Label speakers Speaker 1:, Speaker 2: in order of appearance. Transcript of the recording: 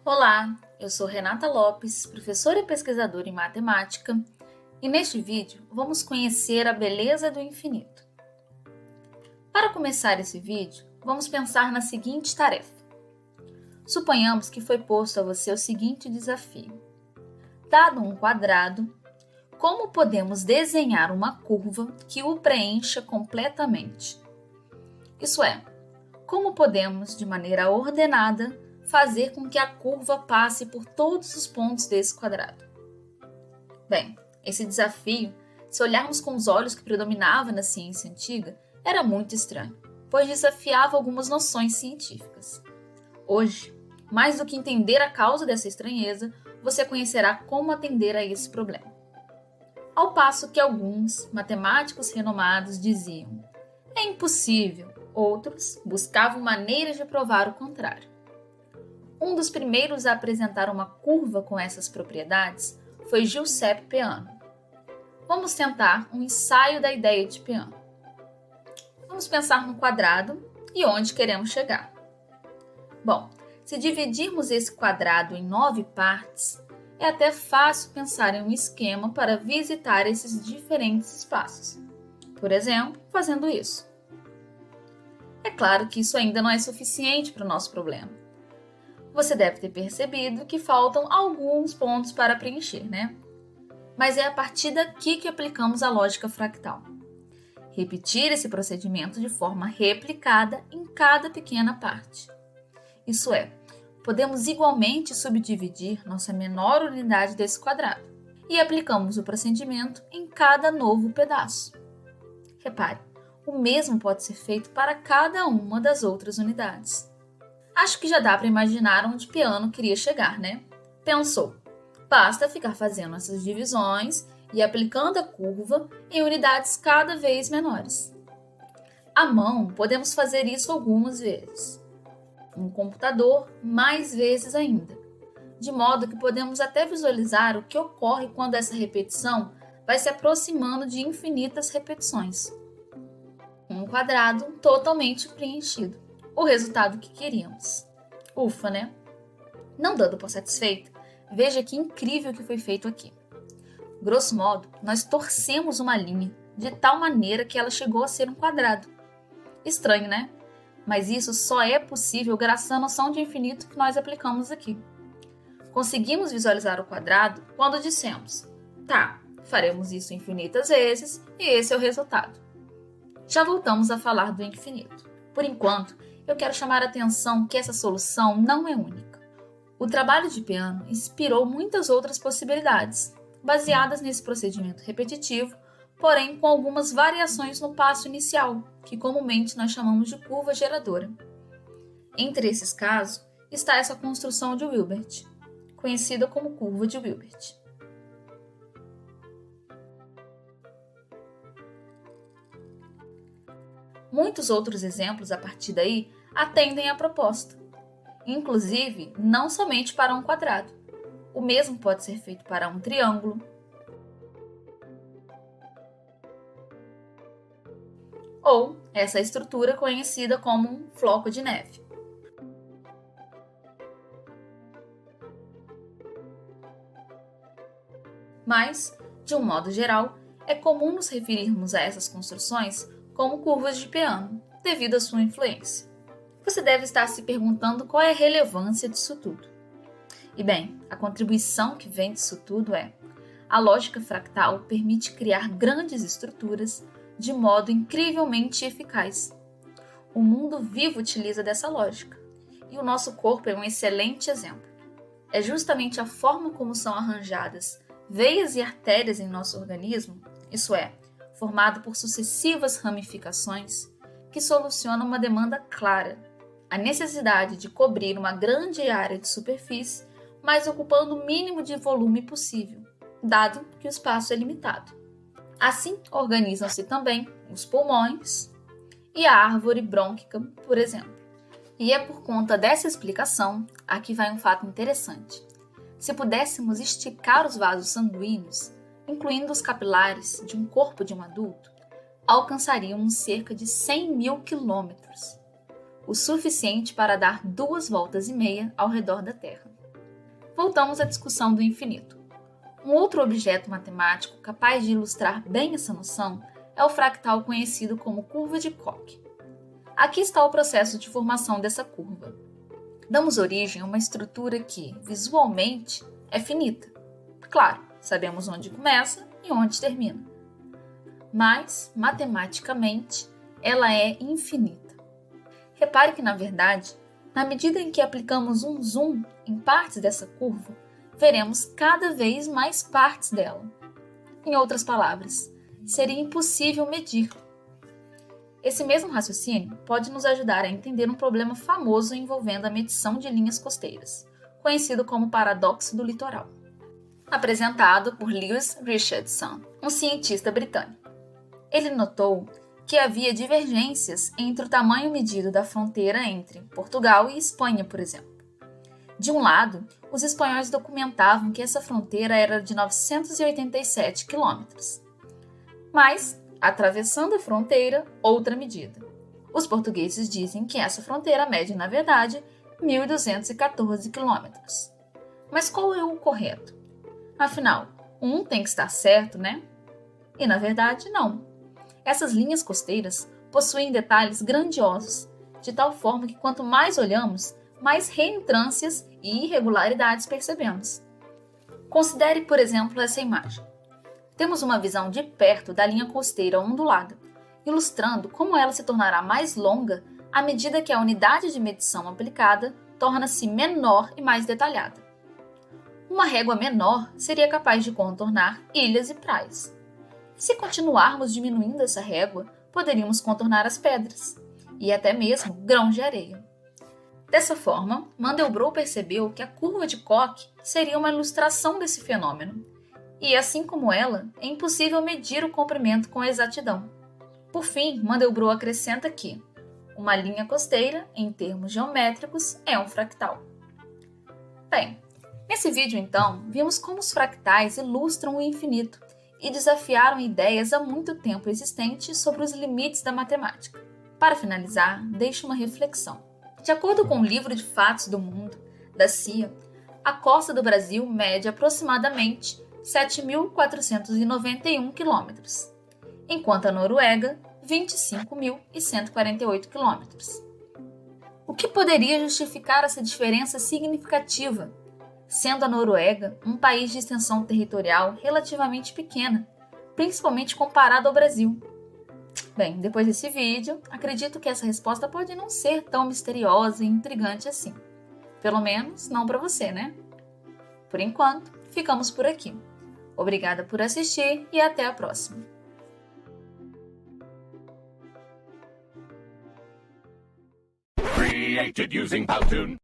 Speaker 1: Olá, eu sou Renata Lopes, professora e pesquisadora em matemática, e neste vídeo vamos conhecer a beleza do infinito. Para começar esse vídeo, vamos pensar na seguinte tarefa. Suponhamos que foi posto a você o seguinte desafio. Dado um quadrado, como podemos desenhar uma curva que o preencha completamente? Isso é, como podemos, de maneira ordenada, fazer com que a curva passe por todos os pontos desse quadrado? Bem, esse desafio, se olharmos com os olhos que predominavam na ciência antiga, era muito estranho, pois desafiava algumas noções científicas. Hoje, mais do que entender a causa dessa estranheza, você conhecerá como atender a esse problema. Ao passo que alguns matemáticos renomados diziam: é impossível, outros buscavam maneiras de provar o contrário. Um dos primeiros a apresentar uma curva com essas propriedades foi Giuseppe Peano. Vamos tentar um ensaio da ideia de Peano. Vamos pensar no quadrado e onde queremos chegar. Bom, se dividirmos esse quadrado em 9 partes, é até fácil pensar em um esquema para visitar esses diferentes espaços. Por exemplo, fazendo isso. É claro que isso ainda não é suficiente para o nosso problema. Você deve ter percebido que faltam alguns pontos para preencher, né? Mas é a partir daqui que aplicamos a lógica fractal. Repetir esse procedimento de forma replicada em cada pequena parte. Isso é, podemos igualmente subdividir nossa menor unidade desse quadrado e aplicamos o procedimento em cada novo pedaço. Repare, o mesmo pode ser feito para cada uma das outras unidades. Acho que já dá para imaginar onde Peano queria chegar, né? Pensou, basta ficar fazendo essas divisões e aplicando a curva em unidades cada vez menores. À mão, podemos fazer isso algumas vezes. No computador, mais vezes ainda. De modo que podemos até visualizar o que ocorre quando essa repetição vai se aproximando de infinitas repetições. Um quadrado totalmente preenchido. O resultado que queríamos. Ufa, né? Não dando por satisfeito, veja que incrível que foi feito aqui. Grosso modo, nós torcemos uma linha de tal maneira que ela chegou a ser um quadrado. Estranho, né? Mas isso só é possível graças à noção de infinito que nós aplicamos aqui. Conseguimos visualizar o quadrado quando dissemos: tá, faremos isso infinitas vezes e esse é o resultado. Já voltamos a falar do infinito. Por enquanto, eu quero chamar a atenção que essa solução não é única. O trabalho de Peano inspirou muitas outras possibilidades, baseadas nesse procedimento repetitivo, porém com algumas variações no passo inicial, que comumente nós chamamos de curva geradora. Entre esses casos está essa construção de Hilbert, conhecida como curva de Hilbert. Muitos outros exemplos a partir daí atendem à proposta. Inclusive, não somente para um quadrado. O mesmo pode ser feito para um triângulo, ou essa estrutura conhecida como um floco de neve. Mas, de um modo geral, é comum nos referirmos a essas construções como curvas de Peano, devido à sua influência. Você deve estar se perguntando qual é a relevância disso tudo. E bem, a contribuição que vem disso tudo é: a lógica fractal permite criar grandes estruturas de modo incrivelmente eficaz. O mundo vivo utiliza dessa lógica, e o nosso corpo é um excelente exemplo. É justamente a forma como são arranjadas veias e artérias em nosso organismo, isso é, formado por sucessivas ramificações, que soluciona uma demanda clara: a necessidade de cobrir uma grande área de superfície, mas ocupando o mínimo de volume possível, dado que o espaço é limitado. Assim, organizam-se também os pulmões e a árvore brônquica, por exemplo. E é por conta dessa explicação, aqui vai um fato interessante. Se pudéssemos esticar os vasos sanguíneos, incluindo os capilares de um corpo de um adulto, alcançaríamos cerca de 100.000 quilômetros, o suficiente para dar 2,5 voltas ao redor da Terra. Voltamos à discussão do infinito. Um outro objeto matemático capaz de ilustrar bem essa noção é o fractal conhecido como curva de Koch. Aqui está o processo de formação dessa curva. Damos origem a uma estrutura que, visualmente, é finita. Claro, sabemos onde começa e onde termina. Mas, matematicamente, ela é infinita. Repare que, na verdade, na medida em que aplicamos um zoom em partes dessa curva, veremos cada vez mais partes dela. Em outras palavras, seria impossível medir. Esse mesmo raciocínio pode nos ajudar a entender um problema famoso envolvendo a medição de linhas costeiras, conhecido como paradoxo do litoral, apresentado por Lewis Richardson, um cientista britânico. Ele notou que havia divergências entre o tamanho medido da fronteira entre Portugal e Espanha, por exemplo. De um lado, os espanhóis documentavam que essa fronteira era de 987 quilômetros. Mas, atravessando a fronteira, outra medida. Os portugueses dizem que essa fronteira mede, na verdade, 1.214 quilômetros. Mas qual é o correto? Afinal, um tem que estar certo, né? E, na verdade, não. Essas linhas costeiras possuem detalhes grandiosos, de tal forma que quanto mais olhamos, mais reentrâncias e irregularidades percebemos. Considere, por exemplo, essa imagem. Temos uma visão de perto da linha costeira ondulada, ilustrando como ela se tornará mais longa à medida que a unidade de medição aplicada torna-se menor e mais detalhada. Uma régua menor seria capaz de contornar ilhas e praias. Se continuarmos diminuindo essa régua, poderíamos contornar as pedras e até mesmo grãos de areia. Dessa forma, Mandelbrot percebeu que a curva de Koch seria uma ilustração desse fenômeno, e assim como ela, é impossível medir o comprimento com exatidão. Por fim, Mandelbrot acrescenta que uma linha costeira, em termos geométricos, é um fractal. Bem, nesse vídeo então, vimos como os fractais ilustram o infinito e desafiaram ideias há muito tempo existentes sobre os limites da matemática. Para finalizar, deixo uma reflexão. De acordo com o Livro de Fatos do Mundo, da CIA, a costa do Brasil mede aproximadamente 7.491 quilômetros, enquanto a Noruega, 25.148 quilômetros. O que poderia justificar essa diferença significativa, sendo a Noruega um país de extensão territorial relativamente pequena, principalmente comparado ao Brasil? Bem, depois desse vídeo, acredito que essa resposta pode não ser tão misteriosa e intrigante assim. Pelo menos não para você, né? Por enquanto, ficamos por aqui. Obrigada por assistir e até a próxima!
Speaker 2: Created using Powtoon.